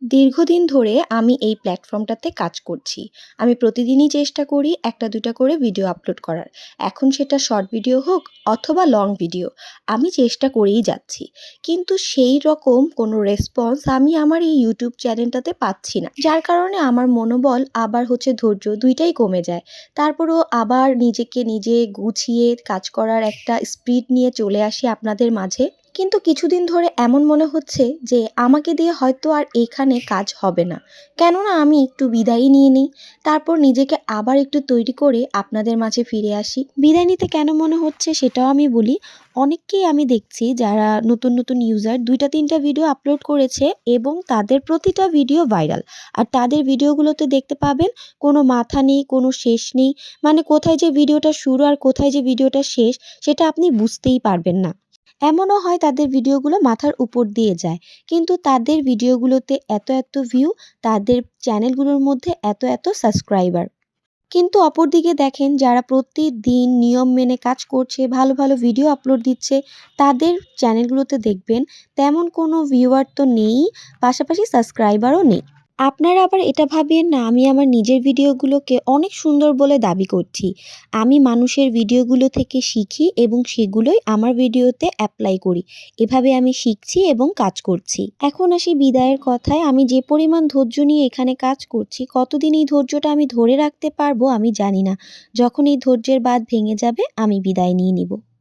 দীর্ঘদিন ধরে আমি এই প্ল্যাটফর্মটাতে কাজ করছি। আমি প্রতিদিনই চেষ্টা করি ১টা-২টা করে ভিডিও আপলোড করার। এখন সেটা শর্ট ভিডিও হোক অথবা লং ভিডিও, আমি চেষ্টা করেই যাচ্ছি। কিন্তু সেই রকম কোনো রেসপন্স আমি আমার এই YouTube চ্যানেলটাতে পাচ্ছি না। যার কারণে আমার মনোবল আবার ধৈর্য ২ টাই কমে যায়। তারপরেও আবার নিজেকে নিজে গুছিয়ে কাজ করার একটা স্পিড নিয়ে চলে আসি আপনাদের মাঝে। কিন্তু কিছুদিন ধরে এমন মনে হচ্ছে যে আমাকে দিয়ে হয়তো আর এখানে কাজ হবে না। কেননা আমি একটু বিদায়ই নিয়ে নিই। তারপর নিজেকে আবার একটু তৈরি করে আপনাদের মাঝে ফিরে আসি। বিদায় নিতে কেন মনে হচ্ছে সেটাও আমি বলি। অনেককেই আমি দেখছি যারা নতুন ইউজার ২টা-৩টা ভিডিও আপলোড করেছে এবং তাদের প্রতিটা ভিডিও ভাইরাল। আর তাদের ভিডিওগুলোতে দেখতে পাবেন কোনো মাথা নেই, কোনো শেষ নেই। মানে কোথায় যে ভিডিওটা শুরু আর কোথায় যে ভিডিওটা শেষ সেটা আপনি বুঝতেই পারবেন না। এমনও হয় তাদের ভিডিওগুলো মাথার উপর দিয়ে যায়। কিন্তু তাদের ভিডিওগুলোতে এত ভিউ, তাদের চ্যানেলগুলোর মধ্যে এত সাবস্ক্রাইবার। কিন্তু অপরদিকে দেখেন যারা প্রতিদিন নিয়ম মেনে কাজ করছে, ভালো ভিডিও আপলোড দিচ্ছে, তাদের চ্যানেলগুলোতে দেখবেন তেমন কোনো ভিউয়ার তো নেই, পাশাপাশি সাবস্ক্রাইবারও নেই। আপনারা আবার এটা ভাবিয়েন না আমি আমার নিজের ভিডিওগুলোকে অনেক সুন্দর বলে দাবি করছি। আমি মানুষের ভিডিওগুলো থেকে শিখি এবং সেগুলোই আমার ভিডিওতে অ্যাপ্লাই করি। এভাবে আমি শিখছি এবং কাজ করছি। এখন আসি বিদায়ের কথায়। আমি যে পরিমাণ ধৈর্য নিয়ে এখানে কাজ করছি, কতদিন এই ধৈর্যটা আমি ধরে রাখতে পারবো আমি জানি না। যখন এই ধৈর্যের বাঁধ ভেঙে যাবে আমি বিদায় নিয়ে নিব।